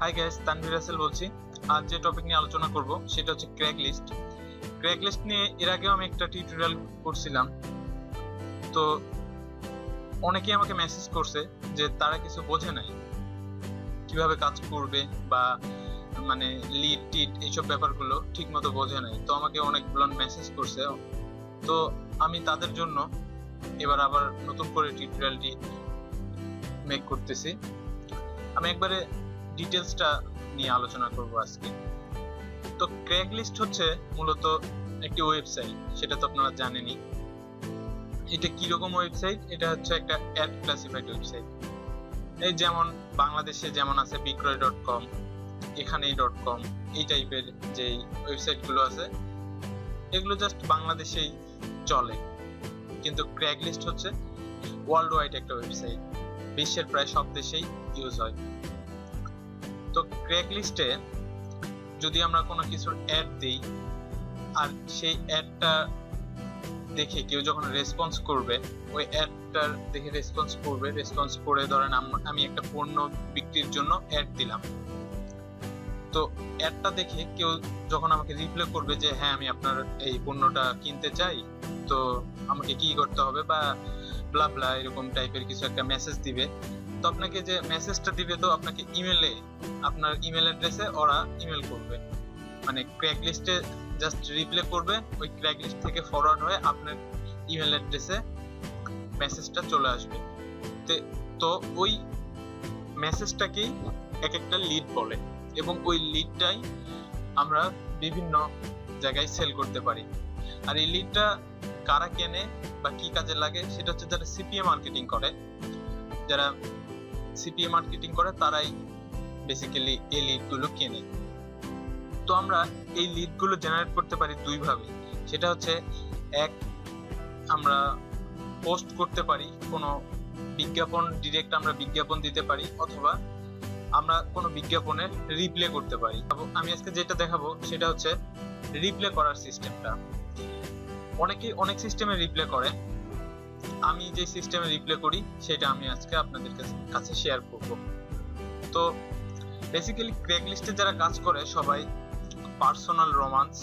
Hi guys, Tanvir Rasel বলছি। আজ যে টপিক নিয়ে আলোচনা করব সেটা হচ্ছে ক্র্যাকলিস্ট। ক্র্যাকলিস্ট নিয়ে এর আগেও আমি একটা টিউটোরিয়াল করছিলাম। তো অনেকেই আমাকে মেসেজ করছে যে তারা কিছু বোঝে নাই, কিভাবে কাজ করবে বা মানে লিড টিড এইসব ব্যাপারগুলো ঠিক মতো বোঝে নাই। তো আমাকে অনেকগুলো মেসেজ করছে। তো আমি তাদের জন্য এবার আবার নতুন করে টিউটোরিয়ালটি মেক করতেছি। আমি একবারে ডিটেলসটা নিয়ে আলোচনা করব আজকে। তো ক্র্যাকলিস্ট হচ্ছে মূলত একটি ওয়েবসাইট, সেটা তো আপনারা জানেনই। এটা কিরকম ওয়েবসাইট? এটা হচ্ছে একটা অ্যাড ক্লাসিফাইড ওয়েবসাইট। এই যেমন বাংলাদেশে যেমন আছে বিক্রয়.com, এখানেই.com, এই টাইপের যে ওয়েবসাইটগুলো আছে এগুলো জাস্ট বাংলাদেশেই চলে, কিন্তু ক্র্যাকলিস্ট হচ্ছে ওয়ার্ল্ড ওয়াইড একটা ওয়েবসাইট, বিশ্বের প্রায় সব দেশেই ইউজ হয়। তো ক্র্যাকলিস্টে যদি আমরা কোনো কিছুর অ্যাড দিই আর সেই অ্যাডটা দেখে কেউ যখন রেসপন্স করবে, ওই অ্যাডটার দেখে রেসপন্স করে ধরেন আমি একটা পণ্য বিক্রির জন্য অ্যাড দিলাম। তো অ্যাডটা দেখে কেউ যখন আমাকে রিপ্লাই করবে যে হ্যাঁ আমি আপনার এই পণ্যটা কিনতে চাই, তো আমাকে কি করতে হবে বা ব্লা ব্লা এরকম টাইপের কিছু একটা মেসেজ দিবে। তো আপনাকে যে মেসেজটা দিবে, তো আপনাকে ইমেলে, আপনার ইমেল অ্যাড্রেসে ওরা ইমেল করবে, মানে ক্র্যাকলিস্টে জাস্ট রিপ্লাই করবে, ওই ক্র্যাকলিস্ট থেকে ফরওয়ার্ড হয়ে আপনার ইমেল অ্যাড্রেসে মেসেজটা চলে আসবে। তো ওই মেসেজটাকেই এক একটা লিড বলে, এবং ওই লিডটাই আমরা বিভিন্ন জায়গায় সেল করতে পারি। আর এই লিডটা কারা কেনে বা কি কাজে লাগে সেটা হচ্ছে যারা সিপিএ মার্কেটিং করে। যারা সিপিএ মার্কেটিং করে তারাই বেসিক্যালি এই লিডগুলো কেনে। তো আমরা এই লিডগুলো জেনারেট করতে পারি দুই ভাবে। সেটা হচ্ছে এক, আমরা পোস্ট করতে পারি কোনো বিজ্ঞাপন, ডিরেক্ট আমরা বিজ্ঞাপন দিতে পারি, অথবা আমরা কোনো বিজ্ঞাপনের রিপ্লে করতে পারি। আমি আজকে যেটা দেখাবো সেটা হচ্ছে রিপ্লে করার সিস্টেমটা। অনেকেই অনেক সিস্টেমে রিপ্লে করে, আমি যে সিস্টেমে রিপ্লে করি সেটা আমি আজকে আপনাদের কাছে শেয়ার করব। তো বেসিক্যালি ক্র্যাকলিস্টে যারা কাজ করে সবাই পার্সোনাল রোমান্স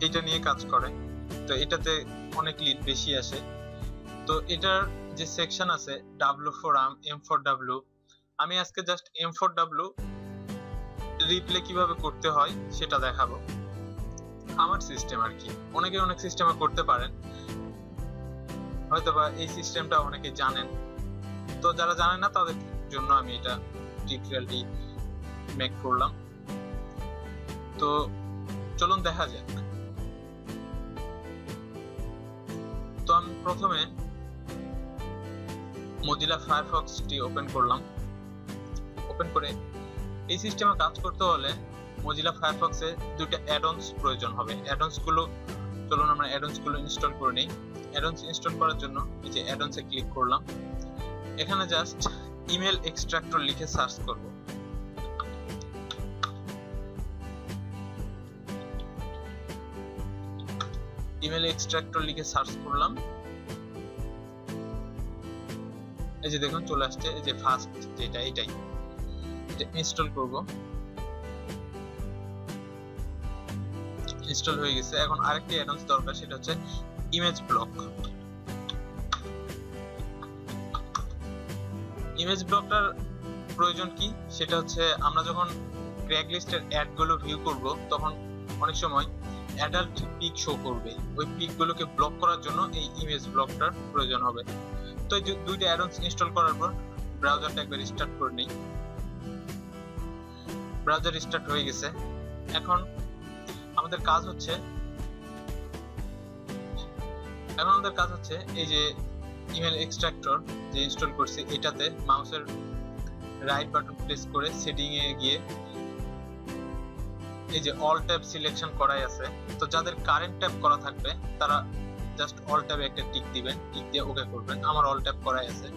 এটা নিয়ে কাজ করে। তো এটাতে অনেক লিড বেশি আসে। তো এটার যে সেকশন আছে W for M for W, আমি আজকে just M for W reply কিভাবে করতে হয় সেটা দেখাবো। আমার সিস্টেম আর কি, অনেকে অনেক সিস্টেমে করতে পারেন, হয়তোবা এই সিস্টেমটা অনেকে জানেন। তো যারা জানেন না তাদের জন্য আমি এটা টিউটোরিয়ালটি মেক করলাম। তো চলুন দেখা যাক। তো আমি প্রথমে মজিলা ফায়ারফক্সটি ওপেন করলাম। ওপেন করে এই সিস্টেমে কাজ করতে হলে মজিলা ফায়ারফক্সে দুইটা অ্যাডঅনস প্রয়োজন হবে। চলুন আমরা অ্যাডঅনসগুলো ইনস্টল করে নিই। অ্যাডঅনস ইনস্টল করার জন্য এই যে অ্যাডঅনসে ক্লিক করলাম। এখানে জাস্ট ইমেল এক্সট্রাক্টর লিখে সার্চ করব। ইমেল এক্সট্রাক্টর লিখে সার্চ করলাম। এই যে দেখুন চলে আসছে, এই যে ফার্স্ট যেটা এটাই ইনস্টল করব। ইনস্টল হয়ে গেছে। এখন আরেকটি অ্যাডঅনস দরকার, সেটা হচ্ছে ইমেজ ব্লক। ইমেজ ব্লকটার প্রয়োজন কি? সেটা হচ্ছে আমরা যখন ক্র্যাকলিস্টের অ্যাডগুলো ভিউ করব তখন অনেক সময় অ্যাডাল্ট পিক শো করবে। ওই পিকগুলোকে ব্লক করার জন্য এই ইমেজ ব্লকটার প্রয়োজন হবে। তো এই দুইটা অ্যাডঅনস ইনস্টল করার পর ব্রাউজারটা একবার স্টার্ট করে নিই। ব্রাউজার স্টার্ট হয়ে গেছে। এখন আমাদের কাজ হচ্ছে এই যে ইমেল এক্সট্রাক্টর যে ইনস্টল করছি এটাতে মাউসের রাইট বাটন প্রেস করে সেটিং এ গিয়ে এই যে অল ট্যাব সিলেকশন করাই আছে। তো যাদের কারেন্ট ট্যাব করা থাকবে তারা জাস্ট অল ট্যাবে একটা টিক দিবেন, টিক দিয়ে ওকে করবেন। আমার অল ট্যাব করাই আছে।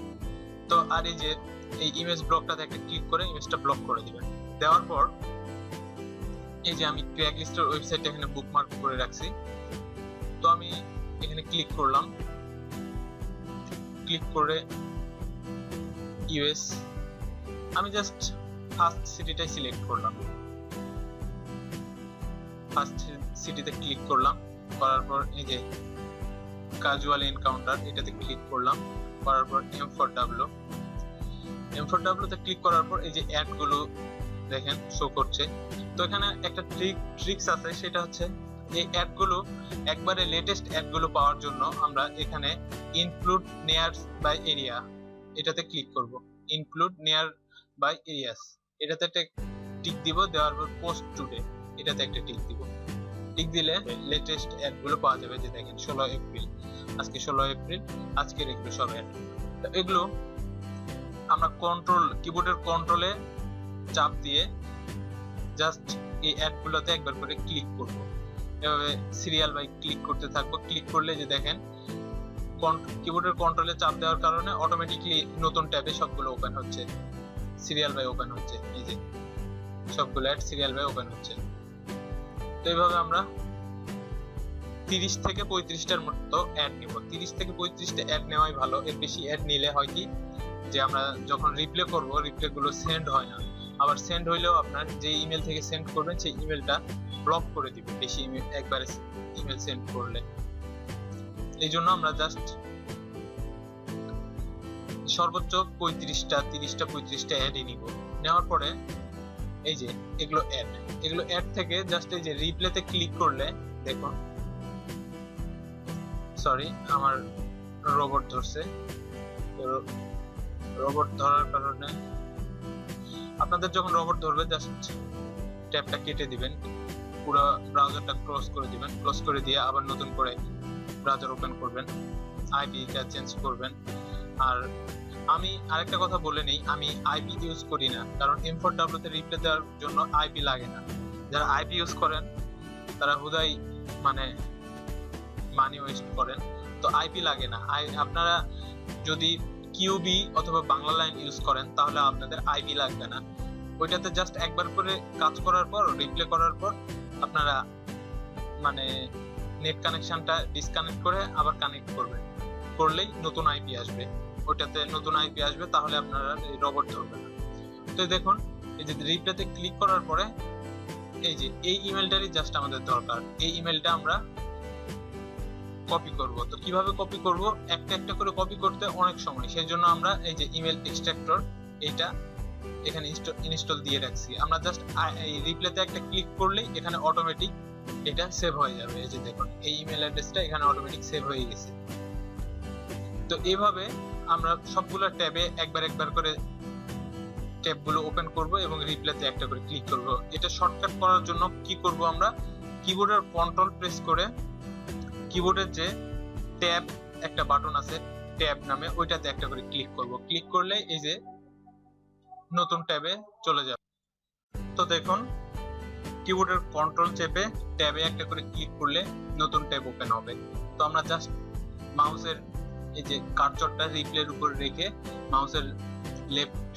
তো আর এই যে এই ইমেজ ব্লকটাতে একটা ক্লিক করে ইমেজটা ব্লক করে দিবেন। দেওয়ার পর এই যে আমি ক্র্যাকলিস্টের ওয়েবসাইটটা এখানে বুকমার্ক করে রাখছি। তো আমি এখানে ক্লিক করলাম। ক্লিক করে ইউএস আমি জাস্ট ফার্স্ট সিটিটাই সিলেক্ট করলাম, ফার্স্ট সিটিতে ক্লিক করলাম, করার পর এই যে ক্যাজুয়াল এনকাউন্টার এটাতে ক্লিক করলাম, করার পর M4W তে ক্লিক করার পর এই যে অ্যাড গুলো দেখেন শো করছে। তো এখানে একটা ট্রিক্স আছে, সেটা হচ্ছে এই অ্যাড গুলো একবারে লেটেস্ট অ্যাড গুলো পাওয়ার জন্য আমরা এখানে ইনক্লুড নিয়ার বাই এরিয়া এটাতে ক্লিক করব। ইনক্লুড নিয়ার বাই এরিয়াস এটাতে একটা টিক দিব, দেওয়ার পর পোস্ট টুডে এটাতে একটা টিক দিব। টিক দিলে লেটেস্ট অ্যাড গুলো পাওয়া যাবে। যে দেখেন 16 এপ্রিল, আজকে 16 এপ্রিল, আজকের এগুলো সব অ্যাড। তো এগুলো আমরা কিবোর্ডের কন্ট্রোলে চাপ দিয়ে জাস্ট এই অ্যাড গুলোতে একবার করে ক্লিক করব। এভাবে সিরিয়াল বাই ক্লিক করতে থাকবো। ক্লিক করলে যে দেখেন কিবোর্ডের কন্ট্রোলে চাপ দেওয়ার কারণে অটোমেটিকলি নতুন ট্যাবে সবগুলো ওপেন হচ্ছে, সিরিয়াল বাই ওপেন হচ্ছে। এই যে সবগুলো অ্যাড সিরিয়াল বাই ওপেন হচ্ছে। তো এইভাবে আমরা 30 থেকে 35টার মতো অ্যাড নিব। 30 থেকে 35টা অ্যাড নেওয়াই ভালো। এর বেশি অ্যাড নিলে হয় কি যে আমরা যখন রিপ্লে করব রিপ্লে গুলো সেন্ড হয় না, আবার সেন্ড হইলেও আপনার যে ইমেল থেকে সেন্ড করবেন সেই ইমেলটা ব্লক করে দিবে বেশি একবারে ইমেল সেন্ড করলে। এই জন্য আমরা জাস্ট সর্বোচ্চ 30টা 35টা অ্যাডই নিব। নেওয়ার পরে এই যে এগুলো অ্যাড থেকে জাস্ট এই যে রিপ্লেতে ক্লিক করলে দেখুন, সরি আমার রোবট ধরছে, রোবট ধরার কারণে আপনাদের যখন রোবট ধরবে জাস্ট ট্যাবটা কেটে দিবেন, পুরো ব্রাউজারটা ক্লোজ করে দিবেন। ক্লোজ করে দিয়ে আবার নতুন করে ব্রাউজার ওপেন করবেন, আইপিটা চেঞ্জ করবেন। আর আমি আরেকটা কথা বলে নেই, আমি আইপি ইউজ করি না, কারণ M4W তে রিপ্লে দেওয়ার জন্য আইপি লাগে না। যারা আইপি ইউজ করেন তারা হুদাই মানে মানি ওয়েস্ট করেন। তো আইপি লাগে না। আপনারা যদি কিউবি অথবা বাংলা লাইন ইউজ করেন তাহলে আপনাদের আইপি লাগবে না। ওইটাতে জাস্ট একবার করে কাজ করার পর রিপ্লে করার পর আপনারা মানে নেট কানেকশনটা ডিসকানেক্ট করে আবার কানেক্ট করবেন, করলেই নতুন আইপি আসবে। ওইটাতে নতুন আইপি আসবে, তাহলে আপনারা এই রোবট ধরবে না। তো দেখুন এই যে রিপ্লেতে ক্লিক করার পরে এই যে এই ইমেলটারই জাস্ট আমাদের দরকার। এই ইমেলটা আমরা কপি করব। তো কিভাবে কপি করব? একটা একটা করে কপি করতে অনেক সময়, সেই জন্য আমরা এই যে ইমেল এক্সট্রাক্টর এটা এখানে ইনস্টল দিয়ে রাখছি। আমরা জাস্ট এই রিপ্লেতে একটা ক্লিক করলেই এখানে অটোমেটিক এটা সেভ হয়ে যাবে। এই যে দেখুন এই ইমেল অ্যাড্রেসটা এখানে অটোমেটিক সেভ হয়ে গেছে। তো এইভাবে আমরা সবগুলো ট্যাবে একবার করে ট্যাবগুলো ওপেন করব এবং রিপ্লেতে একটা করে ক্লিক করব। এটা শর্টকাট করার জন্য কি করব, আমরা কিবোর্ডের কন্ট্রোল প্রেস করে কিবোর্ডের যে ট্যাব একটা বাটন আছে ট্যাব নামে, ওইটাতে একটা করে ক্লিক করব। ক্লিক করলে এই যে নতুন ট্যাবে চলে যাবে। তো দেখুন কিবোর্ডের কন্ট্রোল চেপে ট্যাবে একটা করে ক্লিক করলে নতুন ট্যাব ওপেন হবে। তো আমরা জাস্ট মাউসের এই যে কার্সরটা রিপ্লের উপর রেখে মাউসের লেফট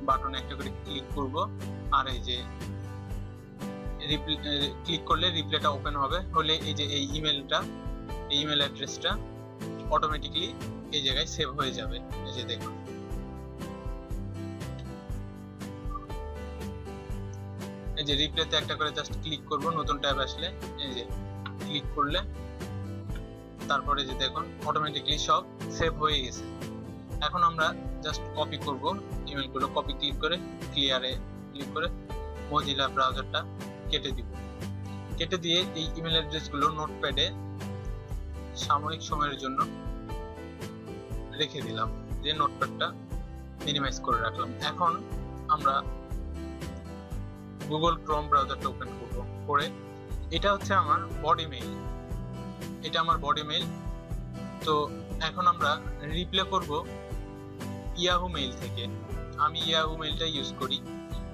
বাটনে একটা করে ক্লিক করব, আর এই যে ক্লিক করলে রিপ্লেটা ওপেন হবে। হলে এই যে এই ইমেলটা, এই ইমেল অ্যাড্রেসটা অটোমেটিক্যালি এই জায়গায় সেভ হয়ে যাবে। এই যে দেখুন এই যে রিপ্লেতে একটা করে জাস্ট ক্লিক করব, নতুন ট্যাব আসলে এই যে ক্লিক করলে তারপরে যে দেখুন অটোমেটিক্যালি সব সেভ হয়ে গেছে। এখন আমরা জাস্ট কপি করব ইমেলগুলো। কপি ক্লিক করে ক্লিয়ারে ক্লিক করে মজিলা ব্রাউজারটা কেটে দিব। কেটে দিয়ে এই ইমেল অ্যাড্রেসগুলো নোটপ্যাডে সাময়িক সময়ের জন্য রেখে দিলাম, যে নোটপ্যাডটা মিনিমাইজ করে রাখলাম। এখন আমরা গুগল ক্রোম ব্রাউজারটা ওপেন করব। করে এটা হচ্ছে আমার বডি মেইল, এটা আমার বডি মেইল। তো এখন আমরা রিপ্লে করব ইয়াহু মেইল থেকে। আমি ইয়াহু মেইলটা ইউজ করি।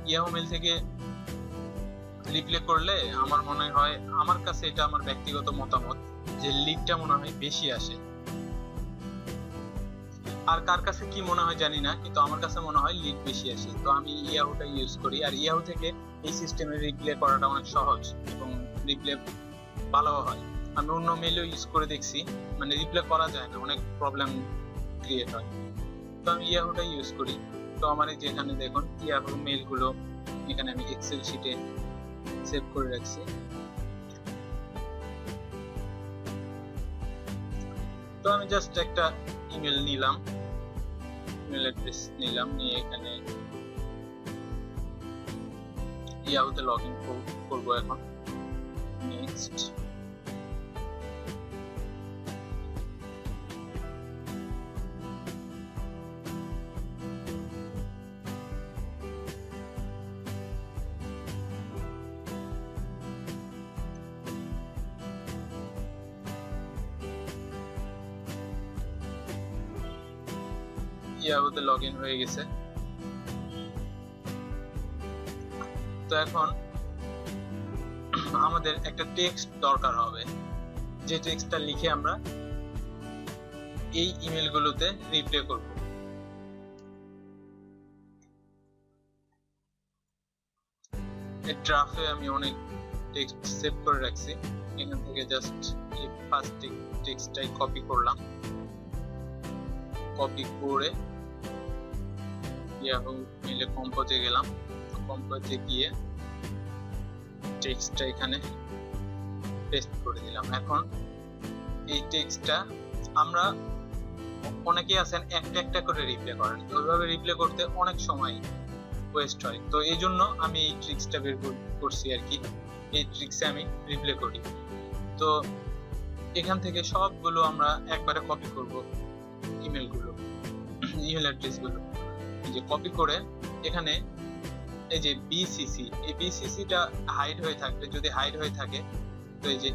ইয়াহু মেইল থেকে রিপ্লে করলে আমার মনে হয়, আমার কাছে এটা আমার ব্যক্তিগত মতামত, যে লিডটা মনে হয় বেশি আসে। আর কার কাছে কি মনে হয় জানি না, কিন্তু আমার কাছে মনে হয় লিড বেশি আসে। তো আমি ইয়াহুটা ইউজ করি। আর ইয়াহু থেকে এই সিস্টেমে রিপ্লে করাটা অনেক সহজ এবং রিপ্লে ভালো হয়। আমি অন্য মেইলও ইউজ করে দেখছি, মানে রিপ্লে করা যায় না, অনেক প্রবলেম ক্রিয়েট হয়। তো আমি ইয়াহুটা ইউজ করি। তো আমার এই যে এখানে দেখুন ইয়াহু মেইলগুলো এখানে আমি এক্সেল শিটে সেভ করে রাখছি। তো আমি জাস্ট একটা ইমেল নিলাম, ইমেল অ্যাড্রেস নিলাম, নিয়ে এখানে ইয়াহুতে লগ ইন করবো। এখন নেক্সট, ইয়াহুতে লগ ইন হয়ে গেছে। তো এখন আমাদের একটা টেক্সট দরকার হবে, যে টেক্সটটা লিখে আমরা এই ইমেলগুলোতে রিপ্লাই করব। এই ড্রাফটে আমি অনেক টেক্সট সেভ করে রাখছি, এখান থেকে জাস্ট এই ফার্স্ট টেক্সটটাই কপি করলাম। কপি করে ইয়াহু মেইলে কম্পোজে গেলাম, কম্পোজে গিয়ে টেক্সটটা এখানে পেস্ট করে দিলাম। এখন এই টেক্সটটা আমরা, অনেকেই আছেন একটা একটা করে রিপ্লাই করেন, তো ওইভাবে রিপ্লাই করতে অনেক সময় ওয়েস্ট হয়। তো এই জন্য আমি এই ট্রিক্সটা বের করছি আর কি, এই ট্রিক্সে আমি রিপ্লাই করি। তো এখান থেকে সবগুলো আমরা একবারে কপি করব, ইমেলগুলো, ইমেল অ্যাড্রেসগুলো, যে কপি করে এখানে এই যে বিসিসি, এই বিসিসিটা হাইড হয়ে থাকবে, যদি হাইড হয়ে থাকে তো এই যে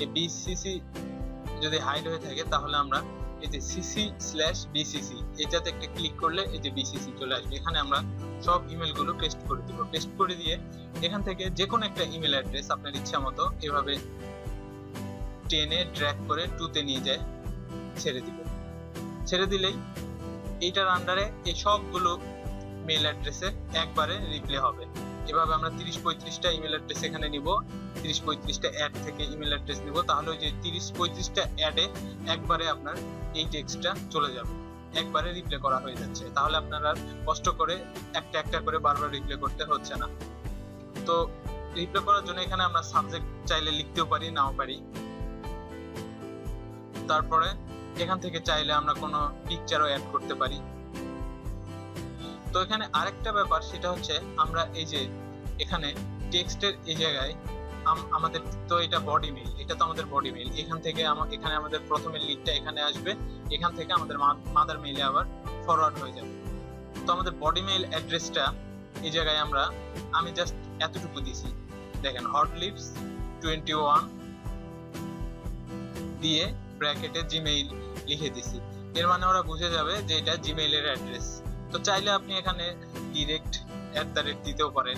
এই বিসিসি যদি হাইড হয়ে থাকে তাহলে আমরা এই যে cc/bcc এটাতে একটা ক্লিক করলে এই যে বিসিসি চলে আসবে। এখানে আমরা সব ইমেলগুলো পেস্ট করে দিব। পেস্ট করে দিয়ে এখান থেকে যে কোনো একটা ইমেল অ্যাড্রেস আপনার ইচ্ছা মতো এভাবে টেনে ড্র্যাগ করে 2 তে নিয়ে যায় ছেড়ে দিব। ছেড়ে দিলেই এইটার আন্ডারে এই সবগুলো মেল অ্যাড্রেসে একবারে রিপ্লাই হবে। এভাবে আমরা 30-35টা ইমেল অ্যাড্রেস এখানে নিব, 30-35টা অ্যাড থেকে ইমেল অ্যাড্রেস নিব, তাহলে ওই যে 30-35টা অ্যাডে একবারে আপনার এই টেক্সটটা চলে যাবে, একবারে রিপ্লাই করা হয়ে যাচ্ছে। তাহলে আপনারা কষ্ট করে একটা একটা করে বারবার রিপ্লাই করতে হচ্ছে না। তো রিপ্লাই করার জন্য এখানে আমরা সাবজেক্ট চাইলে লিখতেও পারি, নাও পারি। তারপরে এখান থেকে চাইলে আমরা কোনো পিকচারও অ্যাড করতে পারি। তো এখানে আরেকটা ব্যাপার, সেটা হচ্ছে আমরা এই যে এখানে টেক্সটের এই জায়গায় আমাদের তো এটা বডি মেইল, এটা তো আমাদের বডি মেইল। এখান থেকে এখানে আমাদের প্রথমে লিডটা এখানে আসবে, এখান থেকে আমাদের মাদার মেইলে আবার ফরওয়ার্ড হয়ে যাবে। তো আমাদের বডি মেইল অ্যাড্রেসটা এই জায়গায় আমি জাস্ট এতটুকু দিছি, দেখেন হটলিপস 21 দিয়ে ব্র্যাকেটে জিমেইল লিখে দিছি। এর মানে ওরা বুঝে যাবে যে এটা জিমেইলের অ্যাড্রেস। তো চাইলে আপনি এখানে ডিরেক্ট @ দিতেও পারেন,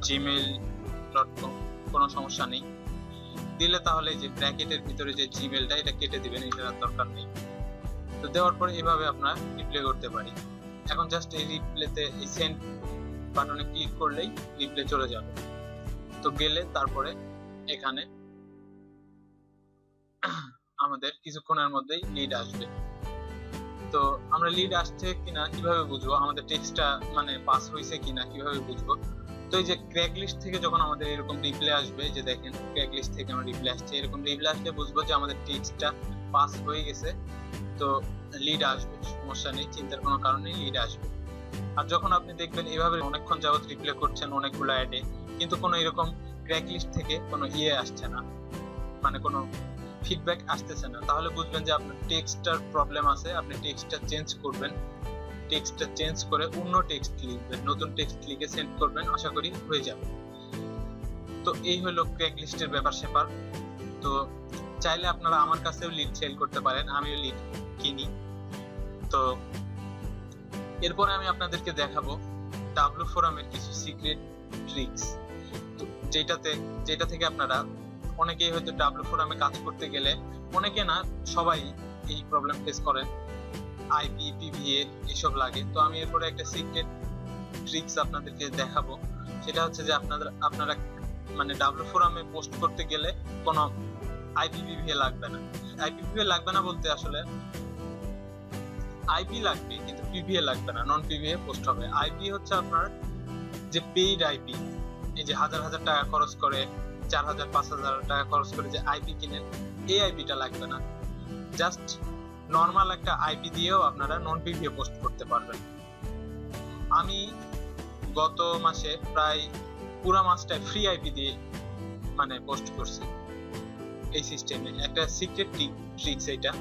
@gmail.com, কোনো সমস্যা নেই। দিলে তাহলে যে ব্র্যাকেটের ভিতরে যে জিমেইলটা এটা কেটে দিবেন, এটার দরকার নেই। তো দেওয়ার পরে এভাবে আপনারা রিপ্লাই করতে পারি। এখন জাস্ট এই রিপ্লাইতে এই সেন্ড বাটনে ক্লিক করলেই রিপ্লাই চলে যাবে। তো গেলে তারপরে এখানে আমাদের কিছুক্ষণের মধ্যেই লিড আসবে। তো আমরা লিড আসছে কিনা কিভাবে বুঝবো, আমাদের টেক্সটটা মানে পাস হয়েছে কিনা কিভাবে বুঝবো? তো এই যে ক্র্যাকলিস্ট থেকে যখন আমাদের এরকম রিপ্লাই আসবে, যে দেখেন ক্র্যাকলিস্ট থেকে আমার রিপ্লাই আসছে, এরকম রিপ্লাই আসলে বুঝবো যে আমাদের টেক্সটটা পাস হয়ে গেছে। তো লিড আসবে, সমস্যা নেই, চিন্তার কোনো কারণ নেই, লিড আসবে। আর যখন আপনি দেখবেন এভাবে অনেকক্ষণ যাবত রিপ্লাই করছেন অনেকগুলো অ্যাডে, কিন্তু কোনো এরকম ক্র্যাকলিস্ট থেকে কোনো আসছে না, মানে কোনো ফিডব্যাক আসতেছে না, তাহলে বুঝবেন যে আপনার টেক্সটটার প্রবলেম আছে। আপনি টেক্সটটা চেঞ্জ করবেন, টেক্সটটা চেঞ্জ করে অন্য টেক্সট লিখবেন, নতুন টেক্সট লিখে সেন্ড করবেন, আশা করি হয়ে যাবে। তো এই হলো ক্র্যাকলিস্টের ব্যাপার স্যাপার। তো চাইলে আপনারা আমার কাছেও লিড সেল করতে পারেন, আমিও লিড কিনি। তো এরপরে আমি আপনাদেরকে দেখাবো ডাব্লু ফোরামের কিছু সিক্রেট ট্রিক্স, যেটা থেকে আপনারা, অনেকেই হয়তো ডাব্লু ফোরামে কাজ করতে গেলে, অনেকে না সবাই এই প্রবলেম ফেস করেন, আইপি পিভিএ এসব লাগে। তো আমি এরপরে একটা সিক্রেট ট্রিক্স আপনাদেরকে দেখাবো, সেটা হচ্ছে যে আপনারা মানে ডাব্লিউ ফোরামে পোস্ট করতে গেলে কোনো আইপিভিভিএ লাগবে না। আইপিভিভিএ লাগবে না বলতে আসলে আইপি লাগবে কিন্তু পিভিএ লাগবে না, নন পিভিএ পোস্ট হবে। আইপি হচ্ছে আপনার যে পেইড আইপি, এই যে হাজার হাজার টাকা খরচ করে 4000 5000 টাকা খরচ করে যে আইপি কিনেন, এই আইপিটা লাগবে না। জাস্ট নর্মাল একটা আইপি দিয়েও আপনারা নন পিভিএ পোস্ট করতে পারবেন। আমি গত মাসে প্রায় পুরো মাসটাই ফ্রি আইপি দিয়ে মানে পোস্ট করছি এই সিস্টেমে। একটা সিক্রেট ট্রিক্স এটা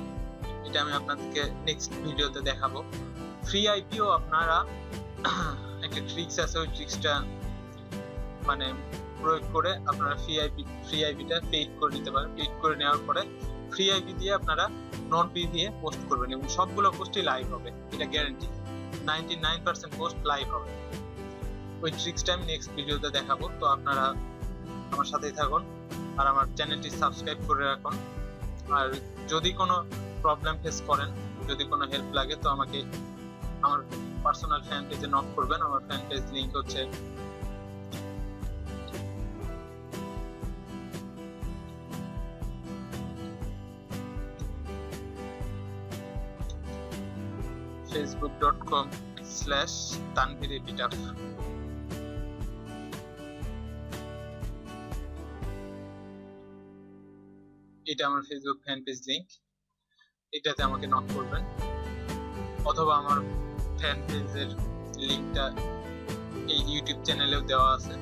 আমি আপনাদেরকে নেক্সট ভিডিওতে দেখাবো। ফ্রি আইপিও আপনারা একটা ট্রিক্স আছে, ওই ট্রিক্সটা মানে প্রয়োগ করে আপনারা ফ্রি আইপিটা পেইড করে নিতে পারেন। পেইড করে নেওয়ার পরে ফ্রি আইপি দিয়ে আপনারা নন পিভিএ পোস্ট করবেন এবং সবগুলো পোস্টই লাইভ হবে, এটা গ্যারান্টি। 99% পোস্ট লাইভ হবে। ওই ট্রিক্সটা আমি নেক্সট ভিডিওতে দেখাবো। তো আপনারা আমার সাথেই থাকুন আর আমার চ্যানেলটি সাবস্ক্রাইব করে রাখুন। আর যদি কোনো প্রবলেম ফেস করেন, যদি কোনো হেল্প লাগে, তো আমাকে আমার পার্সোনাল ফ্যান পেজে নক করবেন। আমার ফ্যান পেজ লিংক হচ্ছে facebook.com/tanvireepitaph। এটা আমার ফেসবুক ফ্যান পেজ লিংক, এটাতে আমাকে নক করবেন, অথবা আমার ফ্যান পেজের লিংকটা এই ইউটিউব চ্যানেলেও দেওয়া আছে।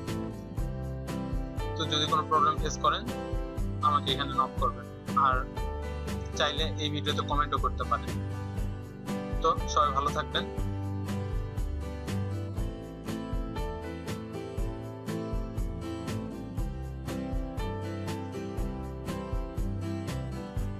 তো যদি কোনো প্রবলেম ফেস করেন আমাকে এখানে নক করবেন, আর চাইলে এই ভিডিওতে কমেন্টও করতে পারেন। তো সবাই ভালো থাকবেন।